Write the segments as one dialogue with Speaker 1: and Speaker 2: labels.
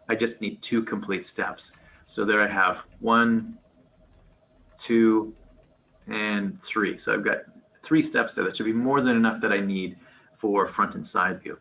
Speaker 1: I just need 2 complete steps. So there I have 1, 2, and 3. So I've got 3 steps there. That should be more than enough that I need for front and side view.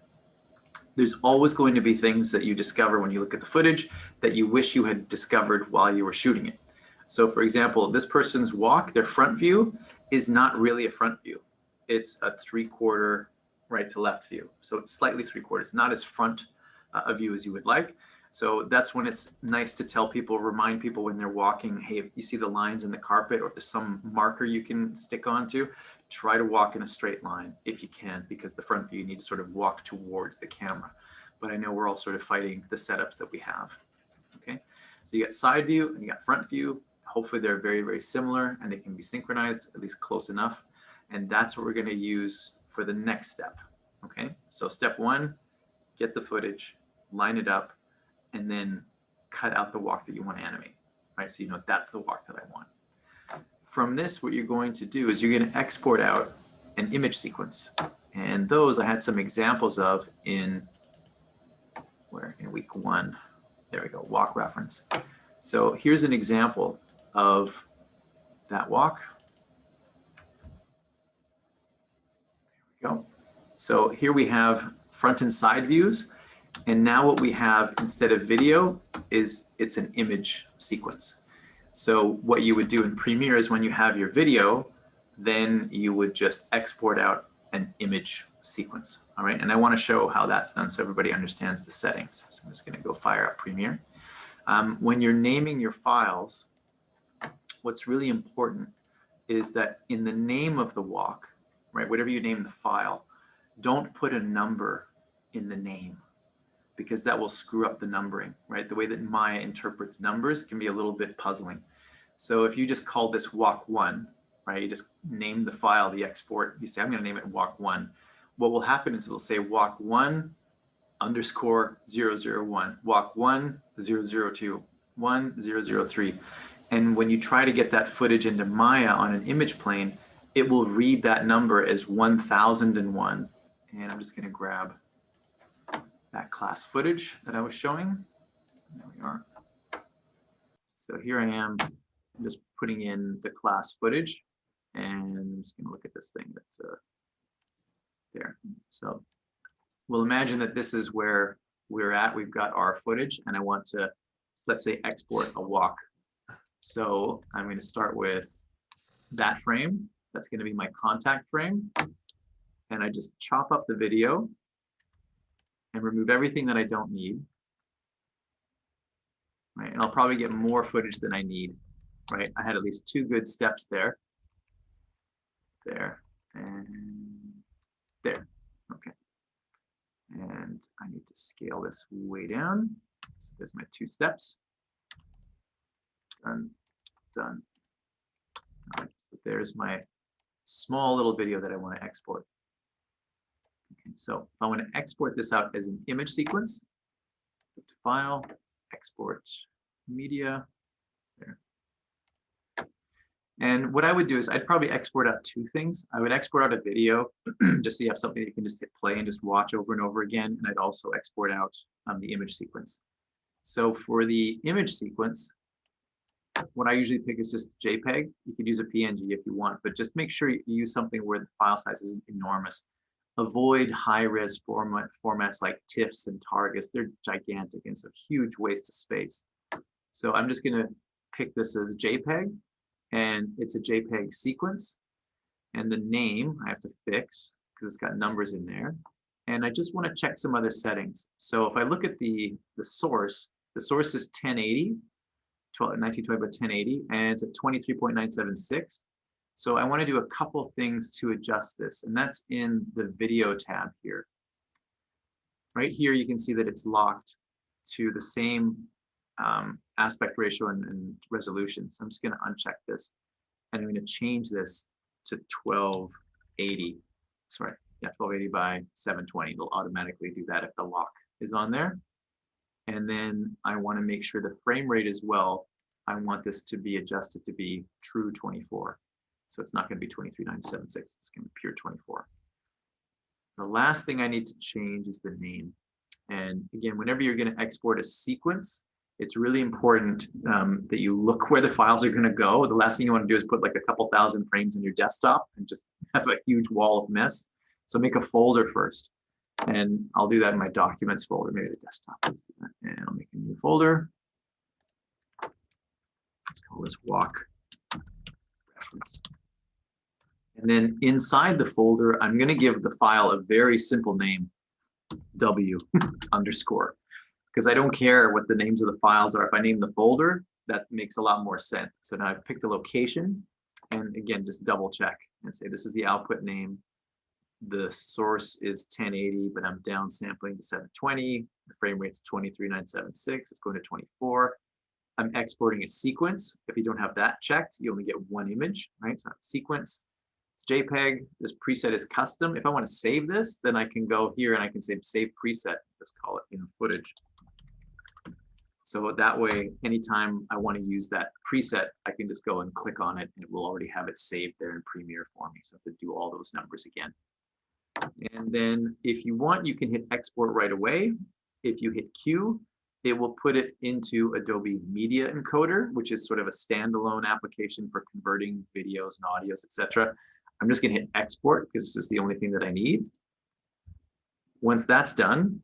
Speaker 1: There's always going to be things that you discover when you look at the footage that you wish you had discovered while you were shooting it. So for example, this person's walk, their front view is not really a front view. It's a 3/4 right to left view. So it's slightly 3/4, not as front a view as you would like. So that's when it's nice to tell people, remind people when they're walking, hey, if you see the lines in the carpet or if there's some marker you can stick onto, try to walk in a straight line if you can, because the front view you need to sort of walk towards the camera. But I know we're all sort of fighting the setups that we have. Okay, so you got side view and you got front view. Hopefully they're very, very similar and they can be synchronized, at least close enough. And that's what we're going to use for the next step. Okay, so step 1, get the footage, line it up, and then cut out the walk that you want to animate, right? So you know that's the walk that I want. From this, what you're going to do is you're going to export out an image sequence. And those I had some examples of in week 1. There we go, walk reference. So here's an example of that walk. There we go. So here we have front and side views. And now what we have instead of video is it's an image sequence. So what you would do in Premiere is when you have your video, then you would just export out an image sequence. All right, and I want to show how that's done so everybody understands the settings. So I'm just going to go fire up Premiere. When you're naming your files, what's really important is that in the name of the walk, right, whatever you name the file, don't put a number in the name, because that will screw up the numbering, right? The way that Maya interprets numbers can be a little bit puzzling. So if you just call this walk 1, right, you just name the file, the export, you say, I'm going to name it walk 1. What will happen is it'll say walk 1 _ 001, walk 1 002, 1 003. And when you try to get that footage into Maya on an image plane, it will read that number as 1001. And I'm just going to grab that class footage that I was showing. There we are. So here I am, I'm just putting in the class footage, and I'm just going to look at this thing that's there. So we'll imagine that this is where we're at. We've got our footage, and I want to, let's say, export a walk. So I'm going to start with that frame. That's going to be my contact frame. And I just chop up the video and remove everything that I don't need. Right, and I'll probably get more footage than I need. Right, I had at least 2 good steps there. There and there. Okay. And I need to scale this way down. So there's my 2 steps. Done, done. All right, so there's my small little video that I want to export. Okay, so if I want to export this out as an image sequence, go to File, Export Media, there. And what I would do is I'd probably export out 2 things. I would export out a video, just so you have something that you can just hit play and just watch over and over again. And I'd also export out the image sequence. So for the image sequence, what I usually pick is just JPEG. You could use a PNG if you want, but just make sure you use something where the file size isn't enormous. Avoid high-res formats like TIFFs and Targets. They're gigantic and it's a huge waste of space. So I'm just going to pick this as a JPEG, and it's a JPEG sequence. And the name I have to fix because it's got numbers in there. And I just want to check some other settings. So if I look at the source is 1080, 1920 by 1080, and it's at 23.976. So I want to do a couple things to adjust this, and that's in the video tab here. Right here, you can see that it's locked to the same aspect ratio and resolution. So I'm just going to uncheck this, and I'm going to change this to 1280. Sorry, yeah, 1280 by 720. It'll automatically do that if the lock is on there. And then I want to make sure the frame rate as well. I want this to be adjusted to be true 24. So it's not going to be 23.976. It's going to be pure 24. The last thing I need to change is the name. And again, whenever you're going to export a sequence, it's really important that you look where the files are going to go. The last thing you want to do is put like a couple thousand frames in your desktop and just have a huge wall of mess. So make a folder first. And I'll do that in my documents folder, maybe the desktop. Let's do that. And I'll make a new folder. Let's call this walk reference. And then inside the folder, I'm going to give the file a very simple name, W underscore, because I don't care what the names of the files are. If I name the folder, that makes a lot more sense. So now I've picked the location, and again, just double check and say this is the output name. The source is 1080, but I'm downsampling to 720. The frame rate's 23976. It's going to 24. I'm exporting a sequence. If you don't have that checked, you only get one image, right? So sequence, it's JPEG. This preset is custom. If I want to save this, then I can go here and I can say save preset. Just call it footage. So that way, anytime I want to use that preset, I can just go and click on it and it will already have it saved there in Premiere for me. So I have to do all those numbers again. And then if you want, you can hit export right away. If you hit Q, it will put it into Adobe Media Encoder, which is sort of a standalone application for converting videos and audios, etc. I'm just going to hit export because this is the only thing that I need. Once that's done,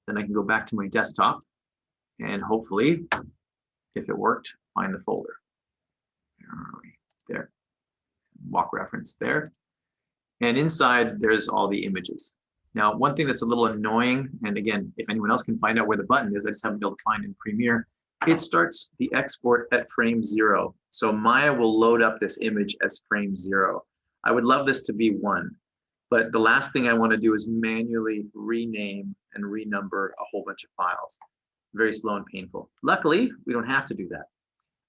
Speaker 1: then I can go back to my desktop and hopefully, if it worked, find the folder. There, walk reference there. And inside, there's all the images. Now, one thing that's a little annoying, and again, if anyone else can find out where the button is, I just haven't been able to find in Premiere, it starts the export at frame 0. So Maya will load up this image as frame 0. I would love this to be 1, but the last thing I want to do is manually rename and renumber a whole bunch of files. Very slow and painful. Luckily, we don't have to do that.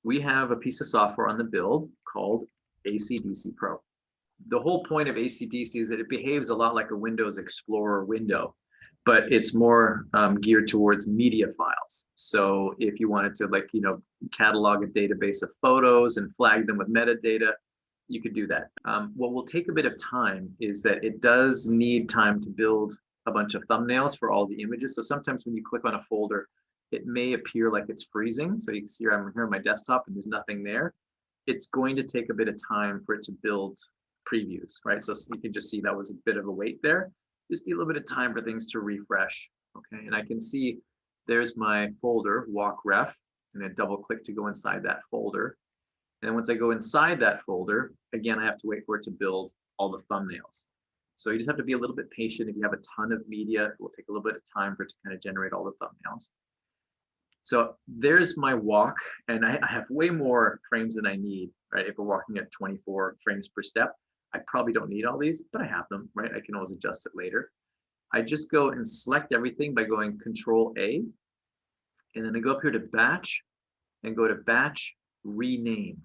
Speaker 1: We have a piece of software on the build called ACDC Pro. The whole point of ACDC is that it behaves a lot like a Windows Explorer window, but it's more geared towards media files. So if you wanted to catalog a database of photos and flag them with metadata, you could do that. What will take a bit of time is that it does need time to build a bunch of thumbnails for all the images. So sometimes when you click on a folder, it may appear like it's freezing. So you can see I'm here on my desktop and there's nothing there. It's going to take a bit of time for it to build previews, right? So you can just see that was a bit of a wait there. Just need a little bit of time for things to refresh, okay? And I can see there's my folder, walk ref, and then double click to go inside that folder. And then once I go inside that folder, again, I have to wait for it to build all the thumbnails. So you just have to be a little bit patient. If you have a ton of media, it will take a little bit of time for it to kind of generate all the thumbnails. So there's my walk, and I have way more frames than I need, right? If we're walking at 24 frames per step, I probably don't need all these, but I have them, right? I can always adjust it later. I just go and select everything by going Control A, and then I go up here to Batch, and go to Batch Rename.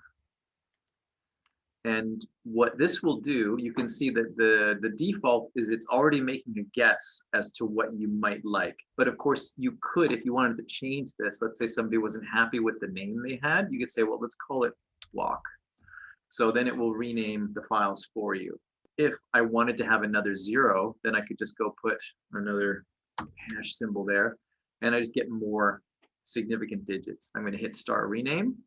Speaker 1: And what this will do, you can see that the default is it's already making a guess as to what you might like. But of course, you could, if you wanted to change this, let's say somebody wasn't happy with the name they had, you could say, well, let's call it walk. So then it will rename the files for you. If I wanted to have another 0, then I could just go put another hash symbol there, and I just get more significant digits. I'm going to hit start rename,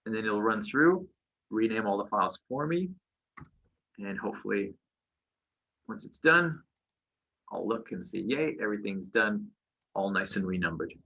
Speaker 1: and then it'll run through, rename all the files for me, and hopefully once it's done, I'll look and see, yay, everything's done, all nice and renumbered.